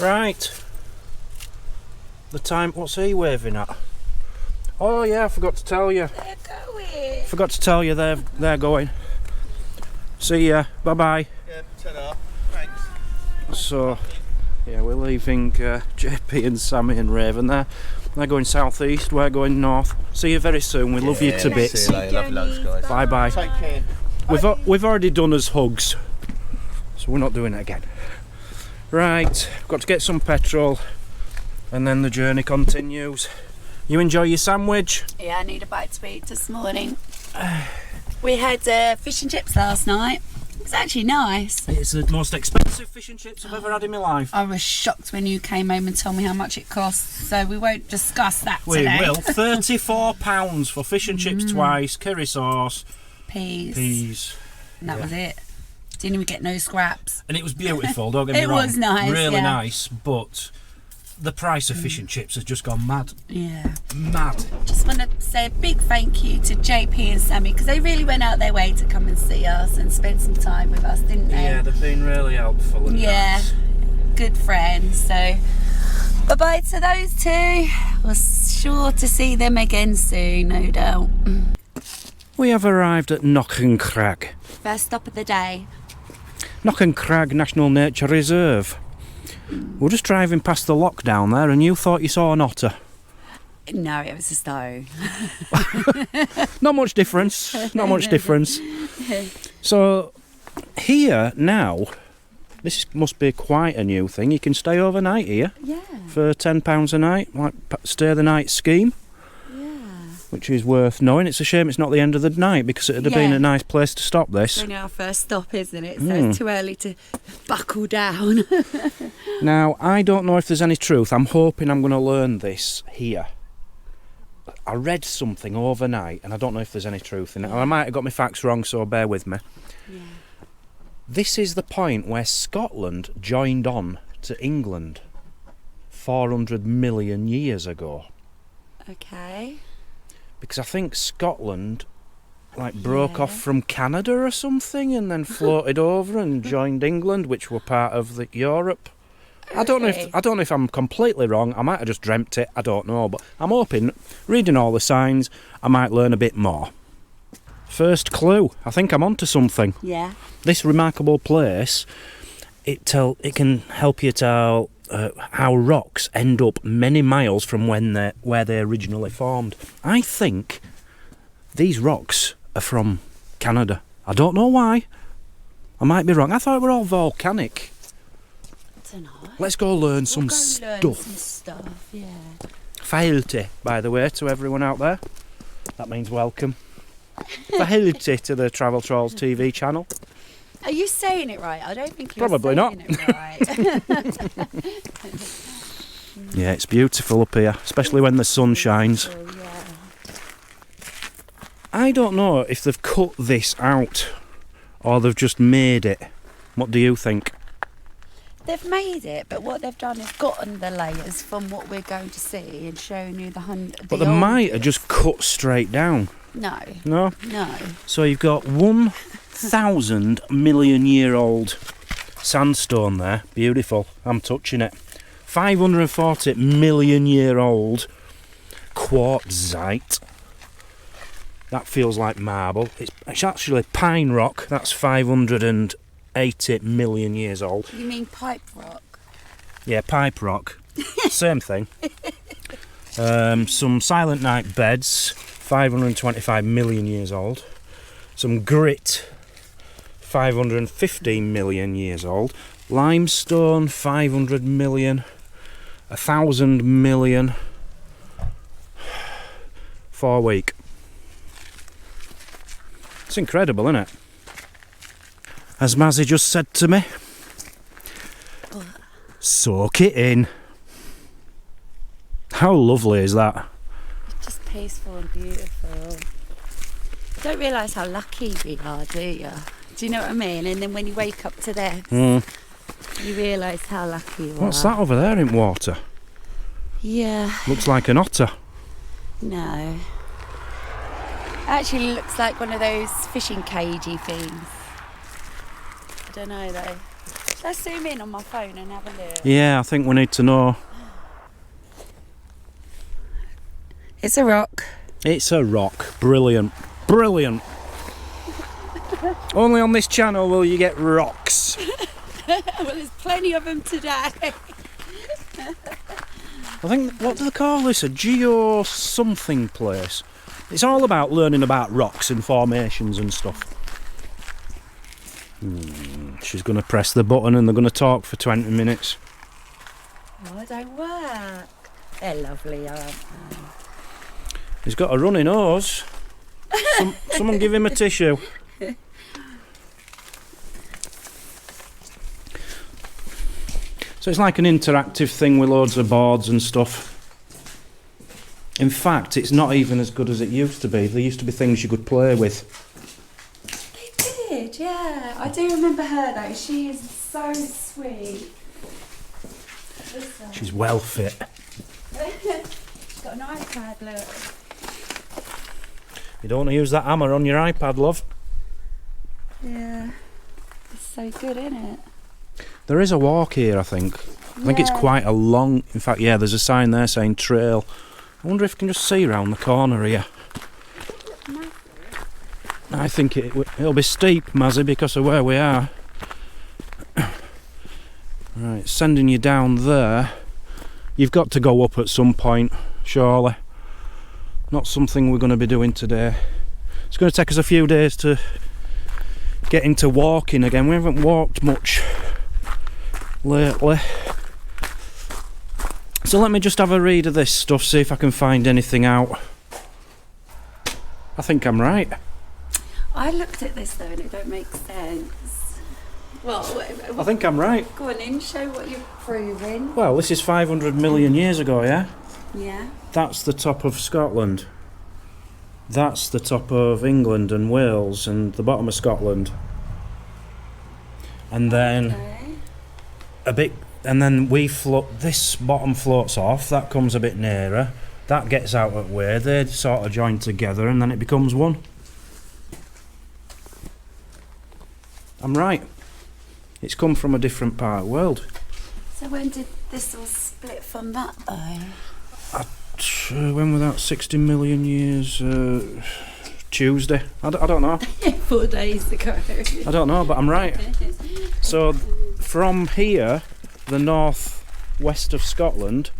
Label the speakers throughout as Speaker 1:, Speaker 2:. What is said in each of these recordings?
Speaker 1: Right. The time, what's he waving at? Oh yeah, I forgot to tell you.
Speaker 2: They're going.
Speaker 1: Forgot to tell you they're going. See ya, bye bye.
Speaker 3: Yeah, ta-da. Thanks.
Speaker 1: So, yeah, we're leaving JP and Sammy and Raven there. They're going southeast, we're going north. See you very soon, we love you to bits.
Speaker 3: See you later. Love you loads, guys.
Speaker 1: Bye bye.
Speaker 3: Take care.
Speaker 1: We've already done us hugs, so we're not doing it again. Right, got to get some petrol and then the journey continues. You enjoy your sandwich?
Speaker 2: Yeah, I need a bite to eat this morning. We had fish and chips last night. It was actually nice.
Speaker 1: It's the most expensive fish and chips I've ever had in my life.
Speaker 2: I was shocked when you came home and told me how much it costs, so we won't discuss that
Speaker 1: We
Speaker 2: today.
Speaker 1: will. £34 for fish and chips twice, curry sauce,
Speaker 2: Peas. And that was it. Didn't even get no scraps.
Speaker 1: and it was beautiful, don't get me
Speaker 2: It
Speaker 1: wrong.
Speaker 2: was nice,
Speaker 1: Really
Speaker 2: yeah.
Speaker 1: nice, but the price of fish and chips has just gone mad.
Speaker 2: Yeah.
Speaker 1: Mad.
Speaker 2: Just want to say a big thank you to JP and Sammy because they really went out their way to come and see us and spend some time with us, didn't they?
Speaker 1: Yeah, they've been really helpful and
Speaker 2: Yeah,
Speaker 1: nice.
Speaker 2: good friends. So bye bye to those two. We're sure to see them again soon, no doubt.
Speaker 1: We have arrived at Knockncrag.
Speaker 2: First stop of the day.
Speaker 1: Knockncrag National Nature Reserve. We're just driving past the lock down there and you thought you saw an otter.
Speaker 2: No, it was a stone.
Speaker 1: Not much difference, not much difference. So here now, this must be quite a new thing. You can stay overnight here
Speaker 2: Yeah,
Speaker 1: for £10 a night, like stay the night scheme,
Speaker 2: yeah.
Speaker 1: which is worth knowing. It's a shame it's not the end of the night because it would have been
Speaker 2: Yeah.
Speaker 1: a nice place to stop this.
Speaker 2: It's only our first stop, isn't it? So it's too early to buckle down.
Speaker 1: Now, I don't know if there's any truth. I'm hoping I'm going to learn this here. I read something overnight and I don't know if there's any truth in it. I might have got my facts wrong, so bear with me.
Speaker 2: Yeah.
Speaker 1: This is the point where Scotland joined on to England 400 million years ago.
Speaker 2: Okay.
Speaker 1: Because I think Scotland broke off from Canada or something and then floated over and joined England, which were part of Europe. I don't know if I'm completely wrong. I might have just dreamt it. I don't know, but I'm hoping, reading all the signs, I might learn a bit more. First clue. I think I'm onto something.
Speaker 2: Yeah.
Speaker 1: This remarkable place, it can help you tell how rocks end up many miles from where they originally formed. I think these rocks are from Canada. I don't know why. I might be wrong. I thought they were all volcanic.
Speaker 2: I don't know.
Speaker 1: Let's go learn
Speaker 2: We'll
Speaker 1: some
Speaker 2: go
Speaker 1: stuff.
Speaker 2: learn some stuff, yeah.
Speaker 1: Failty, by the way, to everyone out there. That means welcome. Failty to the Travel Trolls TV channel.
Speaker 2: Are you saying it right? I don't think you're
Speaker 1: Probably
Speaker 2: saying
Speaker 1: not.
Speaker 2: it right.
Speaker 1: Yeah, it's beautiful up here, especially when the sun shines.
Speaker 2: Oh, yeah.
Speaker 1: I don't know if they've cut this out or they've just made it. What do you think?
Speaker 2: They've made it, but what they've done is gotten the layers from what we're going to see and shown you the
Speaker 1: But they might have just cut straight down.
Speaker 2: No,
Speaker 1: No?
Speaker 2: no.
Speaker 1: So you've got 1,000 million year old sandstone there. Beautiful. I'm touching it. 540 million year old quartzite. That feels like marble. It's actually pine rock. That's 580 million years old.
Speaker 2: You mean pipe rock?
Speaker 1: Yeah, pipe rock. Same thing. Some silent night beds, 525 million years old. Some grit, 515 million years old. Limestone, 500 million. 1,000 million. 4 week. It's incredible, isn't it? As Mazzy just said to me, soak it in. How lovely is that?
Speaker 2: Just peaceful and beautiful. You don't realise how lucky we are, do you? Do you know what I mean? And then when you wake up to this, you realise how lucky you are.
Speaker 1: What's that over there in water?
Speaker 2: Yeah.
Speaker 1: Looks like an otter.
Speaker 2: No. Actually looks like one of those fishing cagey things. I don't know though. Let's zoom in on my phone and have a look.
Speaker 1: Yeah, I think we need to know.
Speaker 2: It's a rock.
Speaker 1: It's a rock. Brilliant. Brilliant. Only on this channel will you get rocks.
Speaker 2: Well, there's plenty of them today.
Speaker 1: I think, what do they call this? A geo something place. It's all about learning about rocks and formations and stuff. She's going to press the button and they're going to talk for 20 minutes.
Speaker 2: Oh, it don't work. They're lovely, aren't they?
Speaker 1: He's got a runny nose. Someone give him a tissue. So it's like an interactive thing with loads of boards and stuff. In fact, it's not even as good as it used to be. There used to be things you could play with.
Speaker 2: They did, yeah. I do remember her though. She is so sweet.
Speaker 1: She's well fit.
Speaker 2: She's got an iPad, look.
Speaker 1: You don't want to use that hammer on your iPad, love.
Speaker 2: Yeah. It's so good, isn't it?
Speaker 1: There is a walk here, I think. I think it's quite a long... In fact, yeah, there's a sign there saying trail. I wonder if you can just see round the corner here. I think it'll be steep, Mazzy, because of where we are. Right, sending you down there. You've got to go up at some point, surely. Not something we're going to be doing today. It's going to take us a few days to get into walking again. We haven't walked much lately. So let me just have a read of this stuff, see if I can find anything out. I think I'm right.
Speaker 2: I looked at this though and it don't make sense. Well,
Speaker 1: I think I'm right.
Speaker 2: Go on in, show what you're proving.
Speaker 1: Well, this is 500 million years ago, yeah?
Speaker 2: Yeah.
Speaker 1: That's the top of Scotland. That's the top of England and Wales and the bottom of Scotland. And then a bit, and then we float, this bottom floats off, that comes a bit nearer, that gets out of the way, they sort of join together and then it becomes one. I'm right. It's come from a different part of the world.
Speaker 2: So when did this all split from that though?
Speaker 1: When was that? 60 million years? Tuesday? I don't know.
Speaker 2: 4 days ago.
Speaker 1: I don't know, but I'm right. So from here, the north west of Scotland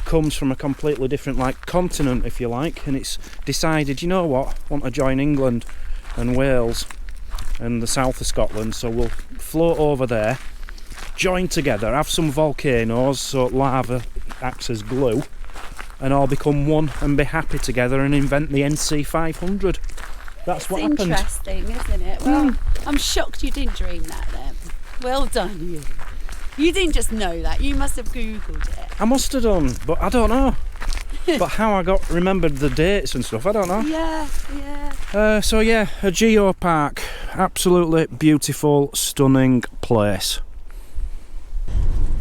Speaker 1: comes from a completely different continent, if you like, and it's decided, you know what, I want to join England and Wales and the south of Scotland, so we'll float over there, join together, have some volcanoes so lava acts as glue, and all become one and be happy together and invent the NC500. That's what happened.
Speaker 2: Interesting, isn't it? Well, I'm shocked you didn't dream that then. Well done, you. You didn't just know that, you must have Googled it.
Speaker 1: I must have done, but I don't know. But how I remembered the dates and stuff, I don't know.
Speaker 2: Yeah.
Speaker 1: So yeah, a geopark. Absolutely beautiful, stunning place.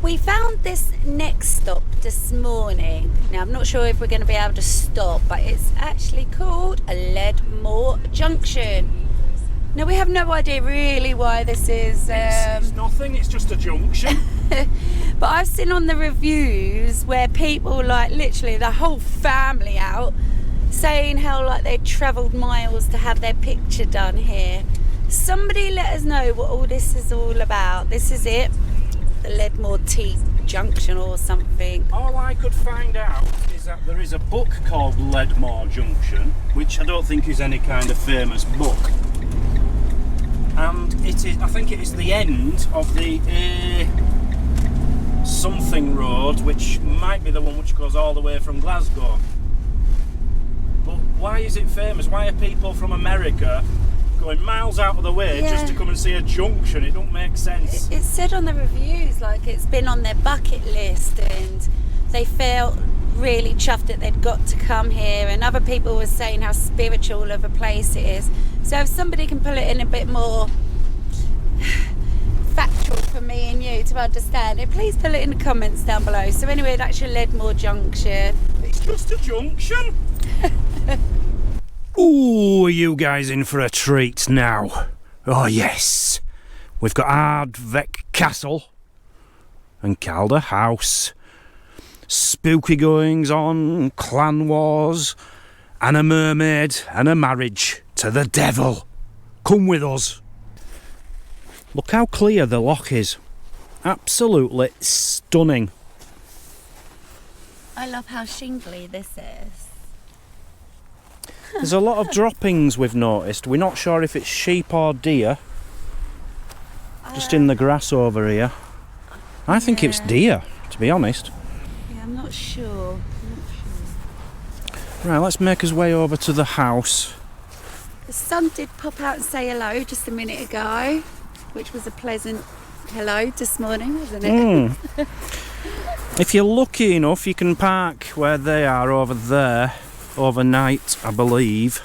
Speaker 2: We found this next stop this morning. Now I'm not sure if we're going to be able to stop, but it's actually called a Ledmore Junction. Now we have no idea really why this is.
Speaker 1: It's nothing, it's just a junction.
Speaker 2: But I've seen on the reviews where people literally the whole family out saying how they travelled miles to have their picture done here. Somebody let us know what all this is all about. This is it. The Ledmore Junction or something.
Speaker 1: All I could find out is that there is a book called Ledmore Junction, which I don't think is any kind of famous book. And it is, I think it is the end of the something road, which might be the one which goes all the way from Glasgow. But why is it famous? Why are people from America going miles out of the way just to come and see a junction? It don't make sense.
Speaker 2: It said on the reviews it's been on their bucket list and they felt really chuffed that they'd got to come here, and other people were saying how spiritual of a place it is. So if somebody can pull it in a bit more factual for me and you to understand it, please put it in the comments down below. So anyway, that's your Ledmore Junction.
Speaker 1: It's just a junction. Ooh, are you guys in for a treat now? Oh yes, We've got Ardvreck Castle and Calder House. Spooky goings on, clan wars, and a mermaid and a marriage to the devil. Come with us. Look how clear the loch is. Absolutely stunning.
Speaker 2: I love how shingly this is.
Speaker 1: There's a lot of droppings we've noticed. We're not sure if it's sheep or deer. Just in the grass over here. I think it's deer, to be honest.
Speaker 2: Yeah, I'm not sure.
Speaker 1: Right, let's make us way over to the house.
Speaker 2: The sun did pop out and say hello just a minute ago, which was a pleasant hello this morning, wasn't it?
Speaker 1: If you're lucky enough, you can park where they are over there overnight, I believe.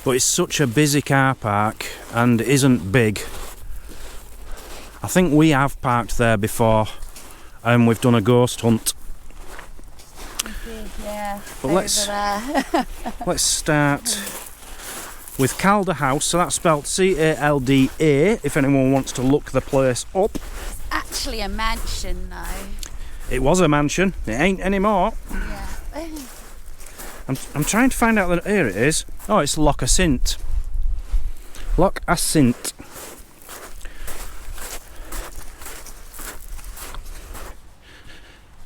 Speaker 1: But it's such a busy car park and it isn't big. I think we have parked there before and we've done a ghost hunt.
Speaker 2: We did, yeah.
Speaker 1: But let's start with Calder House. So that's spelled C-A-L-D-A, if anyone wants to look the place up.
Speaker 2: It's actually a mansion though.
Speaker 1: It was a mansion, it ain't anymore.
Speaker 2: Yeah.
Speaker 1: I'm trying to find out that here it is. Oh, it's Loch Assynt. Loch Assynt.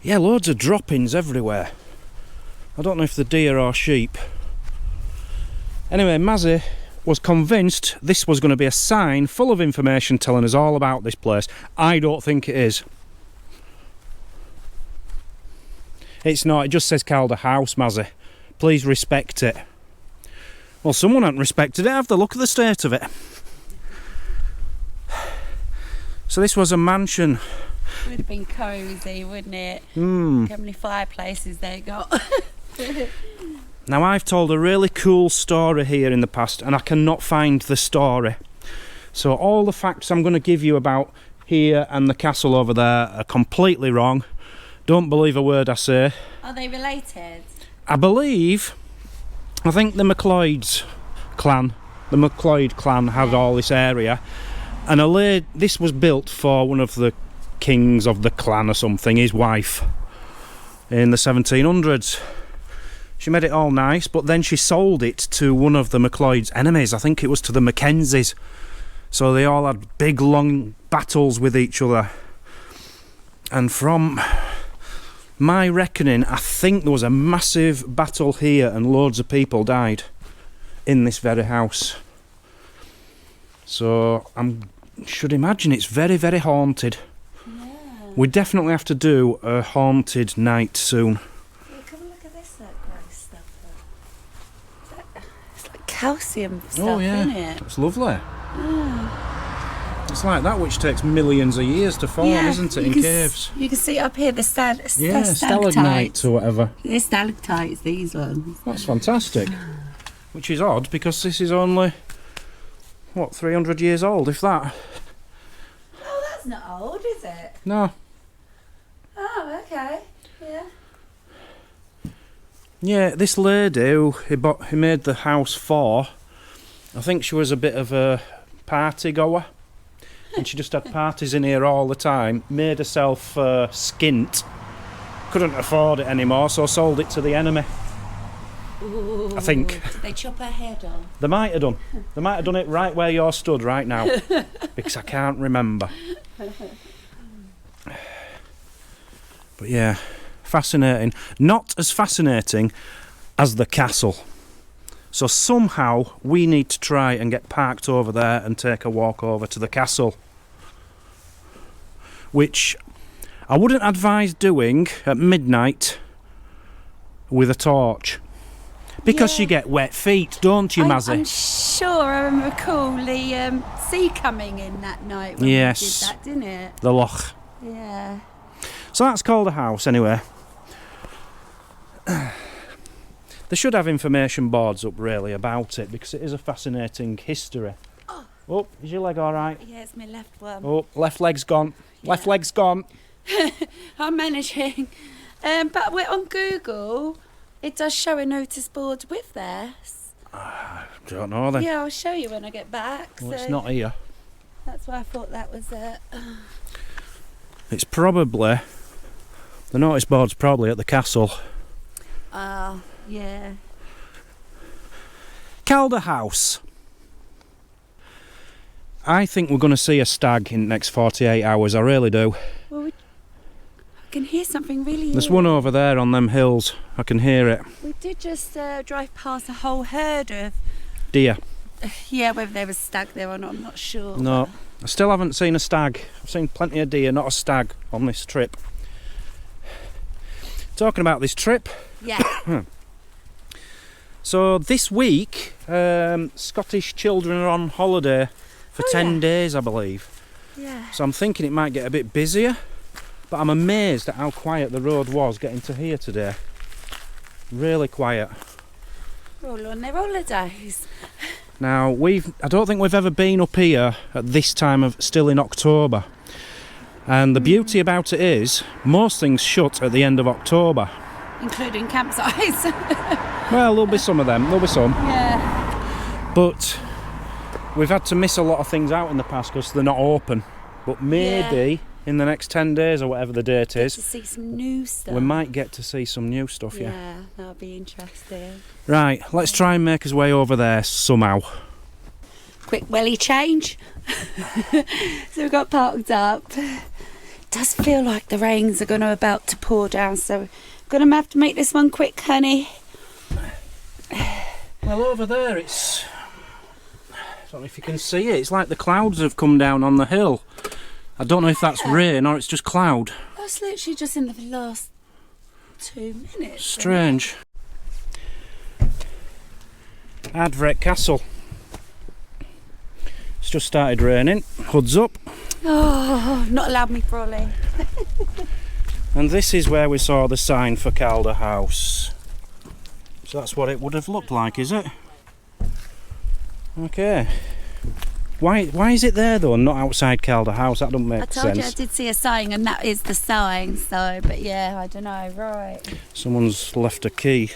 Speaker 1: Yeah, loads of droppings everywhere. I don't know if they're deer or sheep. Anyway, Mazzy was convinced this was going to be a sign full of information telling us all about this place. I don't think it is. It's not, it just says Calder House, Mazzy. Please respect it. Well, someone hasn't respected it, have they? Look at the state of it. So this was a mansion.
Speaker 2: It would have been cosy, wouldn't it?
Speaker 1: Mm.
Speaker 2: How many fireplaces they got.
Speaker 1: Now, I've told a really cool story here in the past and I cannot find the story. So all the facts I'm going to give you about here and the castle over there are completely wrong. Don't believe a word I say.
Speaker 2: Are they related?
Speaker 1: I think the MacLeod clan had all this area, and this was built for one of the kings of the clan or something, his wife, in the 1700s. She made it all nice, but then she sold it to one of the MacLeod's enemies. I think it was to the Mackenzies. So they all had big long battles with each other, and from my reckoning, I think there was a massive battle here and loads of people died in this very house. So I should imagine it's very, very haunted.
Speaker 2: Yeah.
Speaker 1: We definitely have to do a haunted night soon.
Speaker 2: Yeah, come and look at this grey stuff. It's like calcium stuff, isn't it?
Speaker 1: It's lovely. It's like that which takes millions of years to form, isn't it, in caves?
Speaker 2: You can see up here the
Speaker 1: stalagmites or whatever.
Speaker 2: They're stalactites, these ones.
Speaker 1: That's fantastic. Which is odd, because this is only, what, 300 years old, if that?
Speaker 2: Oh, that's not old, is it?
Speaker 1: No.
Speaker 2: Oh, okay. Yeah.
Speaker 1: Yeah, this lady who he made the house for, I think she was a bit of a party goer. And she just had parties in here all the time, made herself skint, couldn't afford it anymore, so sold it to the enemy.
Speaker 2: Ooh,
Speaker 1: I think.
Speaker 2: Did they chop her head off?
Speaker 1: They might have done. They might have done it right where you're stood right now, because I can't remember. But yeah, fascinating. Not as fascinating as the castle. So somehow we need to try and get parked over there and take a walk over to the castle. Which I wouldn't advise doing at midnight with a torch. Because you get wet feet, don't you, Mazzy?
Speaker 2: I'm sure I recall the sea coming in that night when we did that, didn't it?
Speaker 1: The loch.
Speaker 2: Yeah.
Speaker 1: So that's Calder House anyway. They should have information boards up really about it, because it is a fascinating history. Oh, is your leg all right?
Speaker 2: Yeah, it's my left one.
Speaker 1: Oh, left leg's gone. Yeah. Left leg's gone.
Speaker 2: I'm managing. But we're on Google. It does show a notice board with this.
Speaker 1: Don't know then.
Speaker 2: Yeah, I'll show you when I get back.
Speaker 1: Well, it's not here.
Speaker 2: That's why I thought that was it.
Speaker 1: It's probably, the notice board's probably at the castle.
Speaker 2: Oh, yeah.
Speaker 1: Calder House. I think we're going to see a stag in the next 48 hours, I really do.
Speaker 2: Well, I can hear something really
Speaker 1: There's
Speaker 2: weird.
Speaker 1: one over there on them hills, I can hear it.
Speaker 2: We did just drive past a whole herd of...
Speaker 1: Deer.
Speaker 2: Yeah, whether there was stag there or not, I'm not sure.
Speaker 1: No, I still haven't seen a stag. I've seen plenty of deer, not a stag on this trip. Talking about this trip,
Speaker 2: Yeah.
Speaker 1: so this week, Scottish children are on holiday for 10 days, I believe.
Speaker 2: Yeah.
Speaker 1: So I'm thinking it might get a bit busier, but I'm amazed at how quiet the road was getting to here today. Really quiet.
Speaker 2: We're all on their holidays.
Speaker 1: Now, I don't think we've ever been up here at this time of, still in October. And the beauty about it is, most things shut at the end of October.
Speaker 2: Including campsites.
Speaker 1: Well, there'll be some of them, there'll be some.
Speaker 2: Yeah.
Speaker 1: But we've had to miss a lot of things out in the past because they're not open. But maybe in the next 10 days or whatever the date
Speaker 2: To
Speaker 1: is,
Speaker 2: see some new stuff.
Speaker 1: we might get to see some new stuff, yeah.
Speaker 2: Yeah, that'll be interesting.
Speaker 1: Right, let's try and make us way over there somehow.
Speaker 2: Quick welly change. So we got parked up. Does feel like the rains are about to pour down, so we're gonna have to make this one quick, honey.
Speaker 1: Well, over there it's, I don't know if you can see it, it's like the clouds have come down on the hill. I don't know if that's rain or it's just cloud.
Speaker 2: That's literally just in the last 2 minutes.
Speaker 1: Strange. Ardvreck Castle. It's just started raining, hoods up.
Speaker 2: Oh, not allowed me brolly.
Speaker 1: And this is where we saw the sign for Calder House. So that's what it would have looked like, is it? Okay. Why is it there though, and not outside Calder House? That doesn't make sense.
Speaker 2: I told you I did see a sign, and that is the sign. So, but yeah, I don't know. Right.
Speaker 1: Someone's left a key.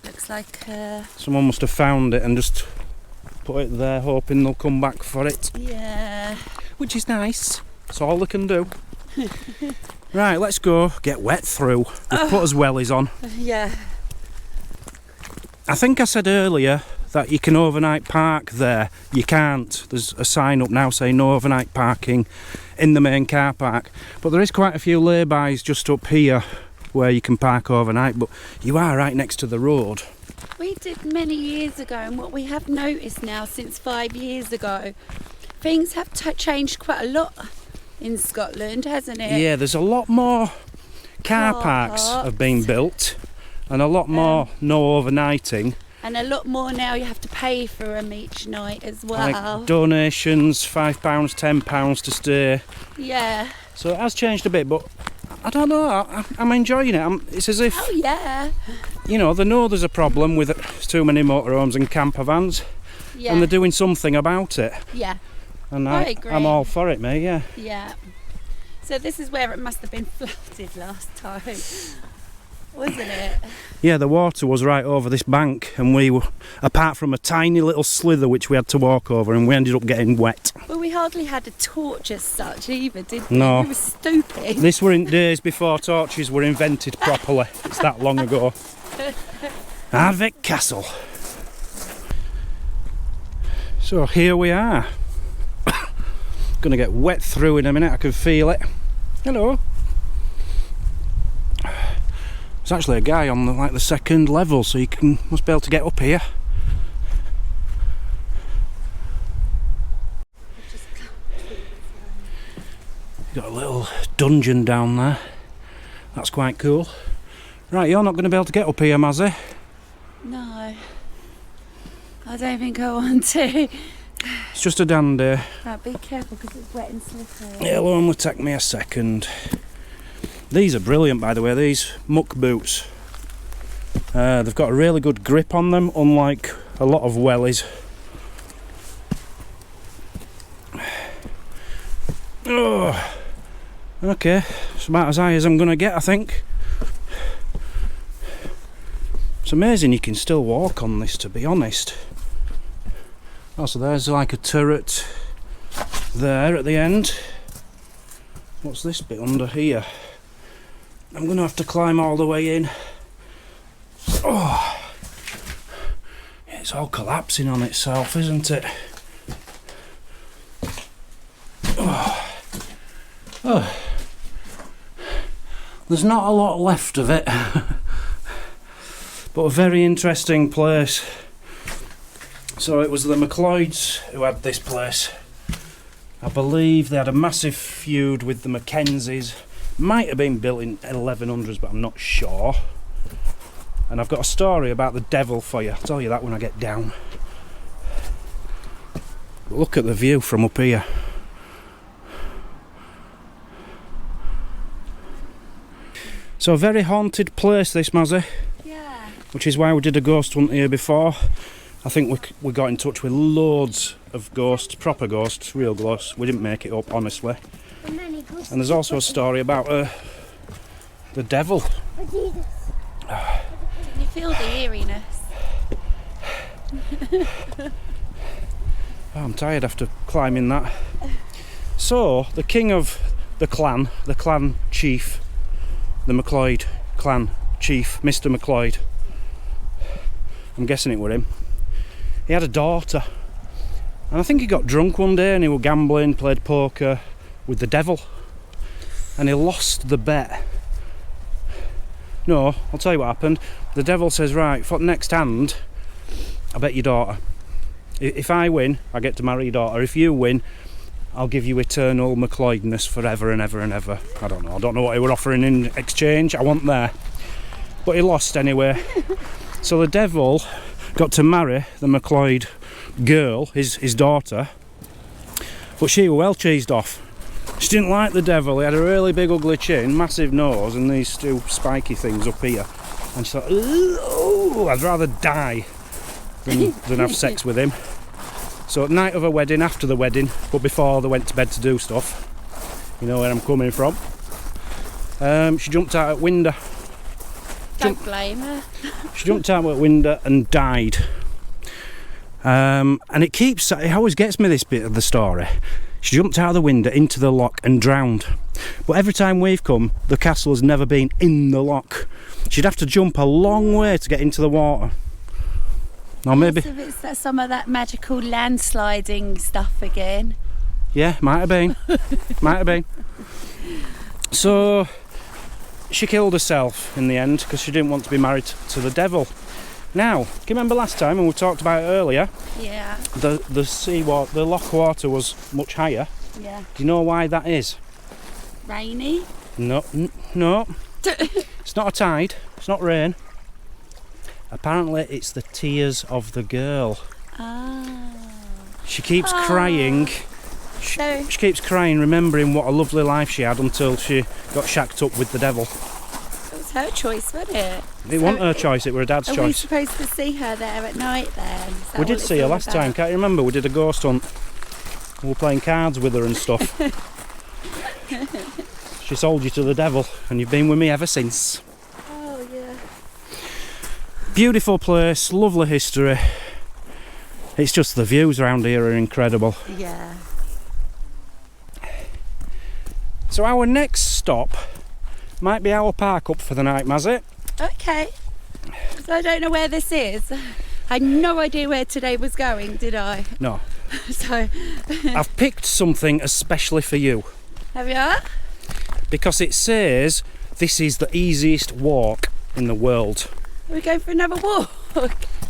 Speaker 2: Looks like.
Speaker 1: Someone must have found it and just put it there, hoping they'll come back for it.
Speaker 2: Yeah.
Speaker 1: Which is nice. That's all they can do. Right, let's go get wet through. We've put us wellies on.
Speaker 2: Yeah.
Speaker 1: I think I said earlier that you can overnight park there. You can't. There's a sign up now saying no overnight parking in the main car park. But there is quite a few laybys just up here where you can park overnight, but you are right next to the road.
Speaker 2: We did many years ago, and what we have noticed now since 5 years ago, things have changed quite a lot in Scotland, hasn't it?
Speaker 1: Yeah, there's a lot more car parks have been built, and a lot more no overnighting.
Speaker 2: And a lot more now you have to pay for them each night as well.
Speaker 1: Like donations, £5, £10 to stay.
Speaker 2: Yeah.
Speaker 1: So it has changed a bit, but I don't know, I'm enjoying it. It's as if,
Speaker 2: Oh yeah.
Speaker 1: you know, they know there's a problem with too many motorhomes and camper vans,
Speaker 2: Yeah.
Speaker 1: and they're doing something about it.
Speaker 2: Yeah.
Speaker 1: And
Speaker 2: I agree.
Speaker 1: I'm all for it, mate, yeah.
Speaker 2: Yeah. So this is where it must have been flooded last time, wasn't it?
Speaker 1: Yeah, the water was right over this bank, and we were, apart from a tiny little slither which we had to walk over, and we ended up getting wet.
Speaker 2: Well, we hardly had a torch as such either, did we?
Speaker 1: No.
Speaker 2: We were stupid.
Speaker 1: This were in days before torches were invented properly. It's that long ago. Ardvreck Castle. So here we are. Gonna get wet through in a minute, I can feel it. Hello. There's actually a guy on the second level, so you must be able to get up here. Got a little dungeon down there. That's quite cool. Right, you're not going to be able to get up here, Mazzy.
Speaker 2: No. I don't think I want to.
Speaker 1: It's just a dandy.
Speaker 2: Right, be careful because it's wet and slippery.
Speaker 1: It'll only take me a second. These are brilliant, by the way, these muck boots. They've got a really good grip on them, unlike a lot of wellies. Oh, okay, it's about as high as I'm going to get, I think. It's amazing you can still walk on this, to be honest. Oh, so there's like a turret there at the end. What's this bit under here? I'm going to have to climb all the way in. Oh, it's all collapsing on itself, isn't it? Oh. Oh. There's not a lot left of it, but a very interesting place. So it was the McLeods who had this place. I believe they had a massive feud with the Mackenzies. Might have been built in 1100s, but I'm not sure. And I've got a story about the devil for you. I'll tell you that when I get down. But look at the view from up here. So a very haunted place, this, Mazzy.
Speaker 2: Yeah.
Speaker 1: Which is why we did a ghost hunt here before. I think we got in touch with loads of ghosts, proper ghosts, real ghosts. We didn't make it up, honestly. And there's also a story about the devil.
Speaker 2: Can you feel the eeriness?
Speaker 1: Oh, I'm tired after climbing that. So, the king of the clan chief, the McLeod clan chief, Mr. McLeod, I'm guessing it were him, he had a daughter. And I think he got drunk one day and he was gambling, played poker with the devil. And he lost the bet. No, I'll tell you what happened. The devil says, right, for the next hand, I bet your daughter. If I win, I get to marry your daughter. If you win, I'll give you eternal McLeodness forever and ever and ever. I don't know what he were offering in exchange. I wasn't there. But he lost anyway. So the devil got to marry the McLeod girl, his daughter. But she was well cheesed off. She didn't like the devil. He had a really big ugly chin, massive nose, and these two spiky things up here. And she thought, oh, I'd rather die than have sex with him. So at night of her wedding, after the wedding, but before they went to bed to do stuff, you know where I'm coming from, she jumped out at window.
Speaker 2: Don't blame her.
Speaker 1: She jumped out at window and died. And it always gets me, this bit of the story. She jumped out of the window into the lock and drowned. But every time we've come, the castle has never been in the lock. She'd have to jump a long way to get into the water. Or maybe...
Speaker 2: So it's some of that magical landsliding stuff again.
Speaker 1: Yeah, might have been. Might have been. So, she killed herself in the end because she didn't want to be married to the devil. Now, can you remember last time, and we talked about it earlier,
Speaker 2: Yeah.
Speaker 1: the seawater, the loch water was much higher.
Speaker 2: Yeah.
Speaker 1: Do you know why that is?
Speaker 2: Rainy?
Speaker 1: No. It's not a tide, it's not rain. Apparently it's the tears of the girl.
Speaker 2: Ah.
Speaker 1: She keeps crying. She keeps crying, remembering what a lovely life she had until she got shacked up with the devil.
Speaker 2: It was her choice, wasn't it?
Speaker 1: It wasn't her choice, it was her dad's
Speaker 2: Are we
Speaker 1: choice.
Speaker 2: supposed to see her there at night then?
Speaker 1: We did see her last time, can't you remember? We did a ghost hunt. We were playing cards with her and stuff. She sold you to the devil, and you've been with me ever since.
Speaker 2: Oh, yeah.
Speaker 1: Beautiful place, lovely history. It's just the views around here are incredible.
Speaker 2: Yeah.
Speaker 1: So our next stop might be our park up for the night, Mazzy.
Speaker 2: Okay. So I don't know where this is. I had no idea where today was going, did I?
Speaker 1: No.
Speaker 2: So...
Speaker 1: I've picked something especially for you.
Speaker 2: Have you?
Speaker 1: Because it says this is the easiest walk in the world.
Speaker 2: Are we going for another walk?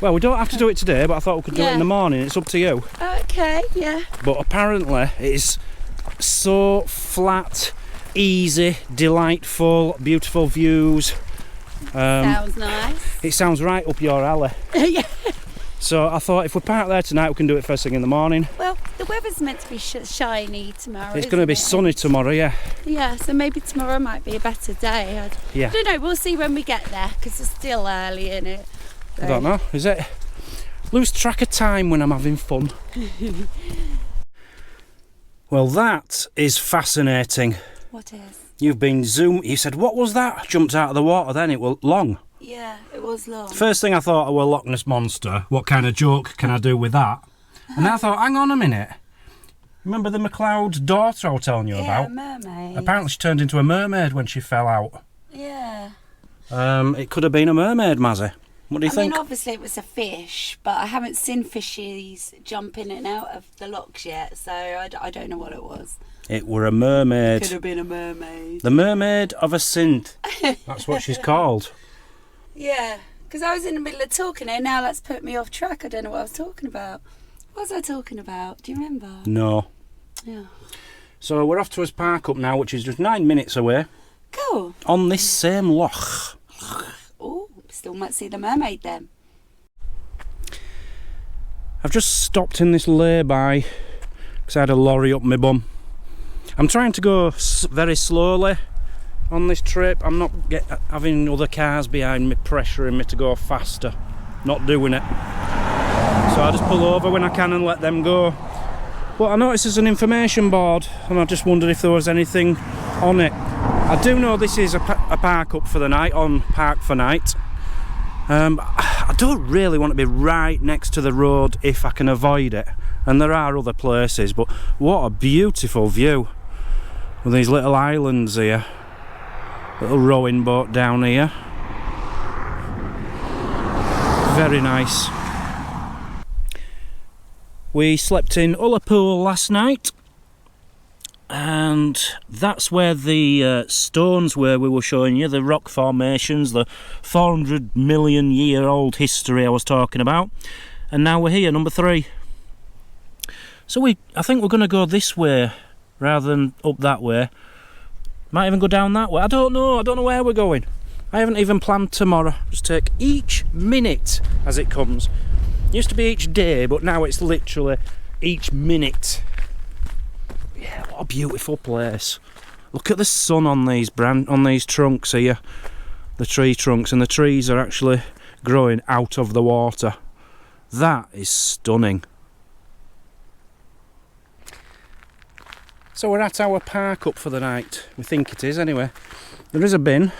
Speaker 1: Well, we don't have to do it today, but I thought we could do it in the morning. It's up to you.
Speaker 2: Okay, yeah.
Speaker 1: But apparently it is so flat, easy, delightful, beautiful views.
Speaker 2: Sounds nice.
Speaker 1: It sounds right up your alley.
Speaker 2: Yeah.
Speaker 1: So I thought if we park there tonight, we can do it first thing in the morning.
Speaker 2: Well, the weather's meant to be shiny tomorrow.
Speaker 1: It's going to be sunny tomorrow, yeah.
Speaker 2: Yeah, so maybe tomorrow might be a better day.
Speaker 1: Yeah.
Speaker 2: I don't know, we'll see when we get there because it's still early, isn't it? So.
Speaker 1: I don't know, is it? Lose track of time when I'm having fun. Well, that is fascinating.
Speaker 2: What is?
Speaker 1: You've been zoomed. You said, what was that? Jumped out of the water then, it was long.
Speaker 2: Yeah, it was long.
Speaker 1: First thing I thought, well, Loch Ness Monster. What kind of joke can I do with that? And I thought, hang on a minute. Remember the McLeod's daughter I was telling you about?
Speaker 2: Yeah, mermaid.
Speaker 1: Apparently she turned into a mermaid when she fell out.
Speaker 2: Yeah.
Speaker 1: It could have been a mermaid, Mazzy. What do you think?
Speaker 2: I mean, obviously it was a fish, but I haven't seen fishies jump in and out of the locks yet, so I don't know what it was.
Speaker 1: It were a mermaid.
Speaker 2: Could have been a mermaid.
Speaker 1: The mermaid of a Sint. That's what she's called.
Speaker 2: Yeah, because I was in the middle of talking and now that's put me off track. I don't know what I was talking about. What was I talking about? Do you remember?
Speaker 1: No.
Speaker 2: Yeah.
Speaker 1: So we're off to his park up now, which is just 9 minutes away.
Speaker 2: Cool.
Speaker 1: On this same loch.
Speaker 2: Oh, still might see the mermaid then.
Speaker 1: I've just stopped in this lay-by because I had a lorry up my bum. I'm trying to go very slowly on this trip. I'm not having other cars behind me pressuring me to go faster. Not doing it. So I just pull over when I can and let them go. But I noticed there's an information board and I just wondered if there was anything on it. I do know this is a park up for the night, on Park for Night. I don't really want to be right next to the road if I can avoid it. And there are other places, but what a beautiful view. With these little islands here. Little rowing boat down here. Very nice. We slept in Ullapool last night. And that's where the stones were we were showing you, the rock formations, the 400 million year old history I was talking about. And now we're here, number 3. So I think we're going to go this way rather than up that way. Might even go down that way. I don't know where we're going. I haven't even planned tomorrow. Just take each minute as it comes. It used to be each day, but now it's literally each minute. Yeah, what a beautiful place. Look at the sun on these trunks here. The tree trunks, and the trees are actually growing out of the water. That is stunning. So we're at our park up for the night. We think it is anyway. There is a bin.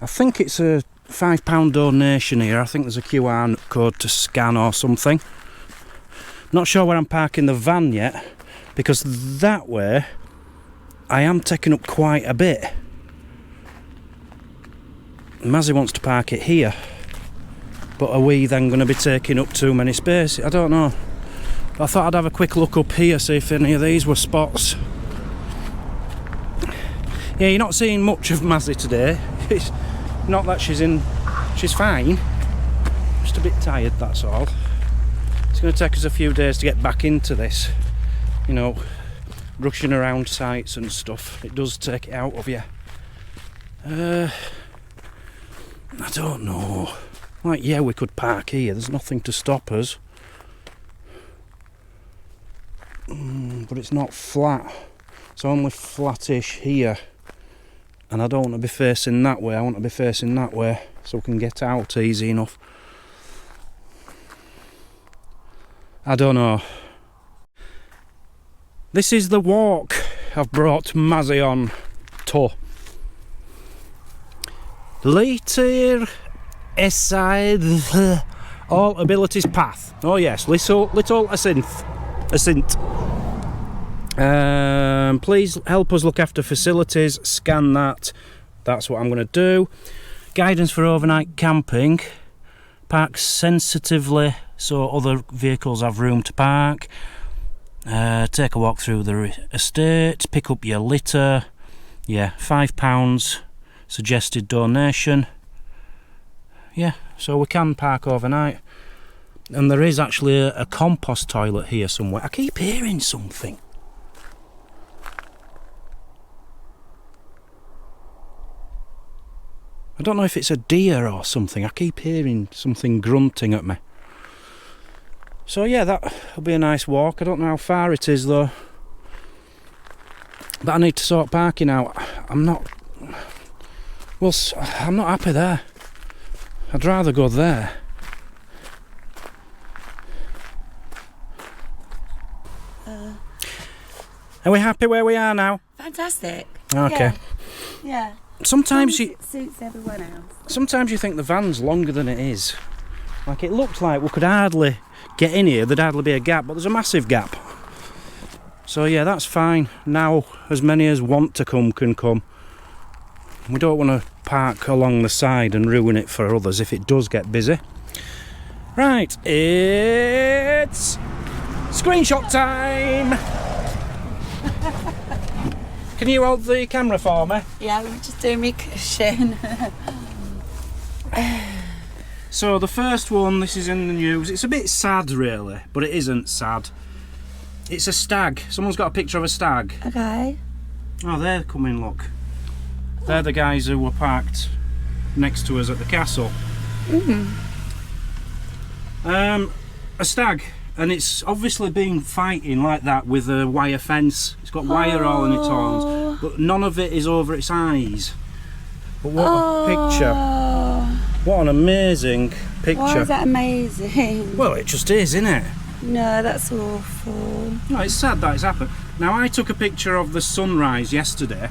Speaker 1: I think it's a £5 donation here. I think there's a QR code to scan or something. Not sure where I'm parking the van yet, because that way I am taking up quite a bit. Mazzy wants to park it here, but are we then going to be taking up too many spaces? I don't know. I thought I'd have a quick look up here, see if any of these were spots. Yeah, you're not seeing much of Mazzy today. It's not that she's fine. Just a bit tired, that's all. It's going to take us a few days to get back into this. You know, rushing around sites and stuff. It does take it out of you. I don't know. Like, yeah, we could park here. There's nothing to stop us. But it's not flat. It's only flattish here. And I don't want to be facing that way. I want to be facing that way so we can get out easy enough. I don't know. This is the walk I've brought Mazzy on to. Later aside all abilities path. Oh yes, little ascent. Please help us look after facilities. Scan that. That's what I'm going to do. Guidance for overnight camping. Park sensitively so other vehicles have room to park. Take a walk through the estate. Pick up your litter. Yeah, £5 suggested donation. Yeah, so we can park overnight. And there is actually a compost toilet here somewhere. I keep hearing something. I don't know if it's a deer or something. I keep hearing something grunting at me. So yeah, that'll be a nice walk. I don't know how far it is though. But I need to sort parking out. I'm not happy there. I'd rather go there. Are we happy where we are now?
Speaker 2: Fantastic.
Speaker 1: Okay.
Speaker 2: Yeah.
Speaker 1: Sometimes
Speaker 2: it suits everyone else.
Speaker 1: Sometimes you think the van's longer than it is. Like, it looked like we could hardly get in here, there'd hardly be a gap, but there's a massive gap. So yeah, that's fine. Now as many as want to come can come. We don't want to park along the side and ruin it for others if it does get busy. Right, it's screenshot time! Can you hold the camera for me?
Speaker 2: Yeah, I'm just doing my cushion.
Speaker 1: So the first one, this is in the news. It's a bit sad really, but it isn't sad. It's a stag. Someone's got a picture of a stag.
Speaker 2: Okay.
Speaker 1: Oh, they're coming, look. They're the guys who were parked next to us at the castle. A stag, and it's obviously been fighting like that with a wire fence. It's got wire all in its horns, but none of it is over its eyes. But what a picture. What an amazing picture.
Speaker 2: Why is that amazing?
Speaker 1: Well, it just is, isn't it?
Speaker 2: No, that's awful.
Speaker 1: No, it's sad that it's happened. Now, I took a picture of the sunrise yesterday.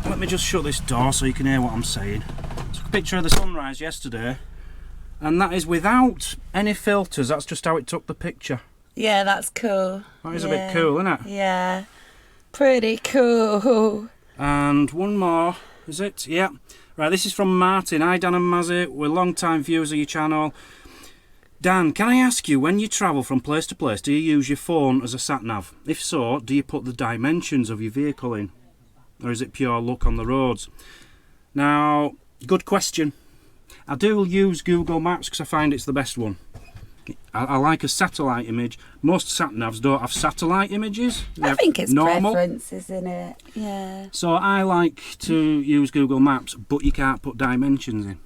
Speaker 1: Let me just shut this door so you can hear what I'm saying. Took a picture of the sunrise yesterday, and that is without any filters. That's just how it took the picture.
Speaker 2: Yeah, that's cool.
Speaker 1: That is a bit cool, isn't it?
Speaker 2: Yeah. Pretty cool.
Speaker 1: And one more, is it? Yeah. Right, this is from Martin. Hi, Dan and Mazzy. We're long-time viewers of your channel. Dan, can I ask you, when you travel from place to place, do you use your phone as a sat-nav? If so, do you put the dimensions of your vehicle in? Or is it pure luck on the roads? Now, good question. I do use Google Maps because I find it's the best one. I like a satellite image. Most sat-navs don't have satellite images.
Speaker 2: I think it's normal preference, isn't it? Yeah.
Speaker 1: So I like to use Google Maps, but you can't put dimensions in.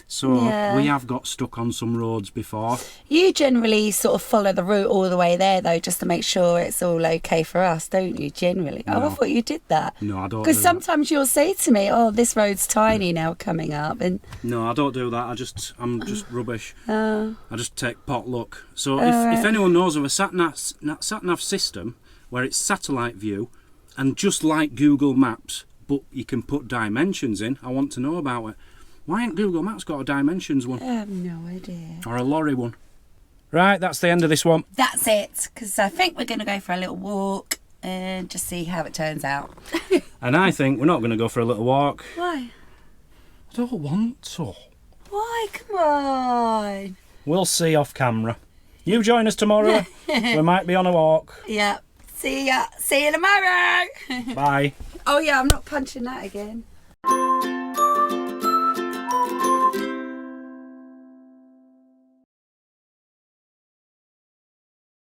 Speaker 1: So we have got stuck on some roads before.
Speaker 2: You generally sort of follow the route all the way there, though, just to make sure it's all okay for us, don't you, generally?
Speaker 1: No.
Speaker 2: Oh, I thought you did that.
Speaker 1: No, I don't.
Speaker 2: Because sometimes you'll say to me, oh, this road's tiny now coming up. And
Speaker 1: no, I don't do that. I'm just rubbish.
Speaker 2: Oh.
Speaker 1: I just take pot luck. So if anyone knows of a sat-nav system where it's satellite view and just like Google Maps, but you can put dimensions in, I want to know about it. Why ain't Google Maps got a dimensions one?
Speaker 2: I have no idea.
Speaker 1: Or a lorry one? Right, that's the end of this one.
Speaker 2: That's it, because I think we're going to go for a little walk and just see how it turns out.
Speaker 1: And I think we're not going to go for a little walk.
Speaker 2: Why?
Speaker 1: I don't want to.
Speaker 2: Why? Come on.
Speaker 1: We'll see off camera. You join us tomorrow. We might be on a walk.
Speaker 2: Yeah. See ya. See you tomorrow.
Speaker 1: Bye.
Speaker 2: Oh, yeah, I'm not punching that again.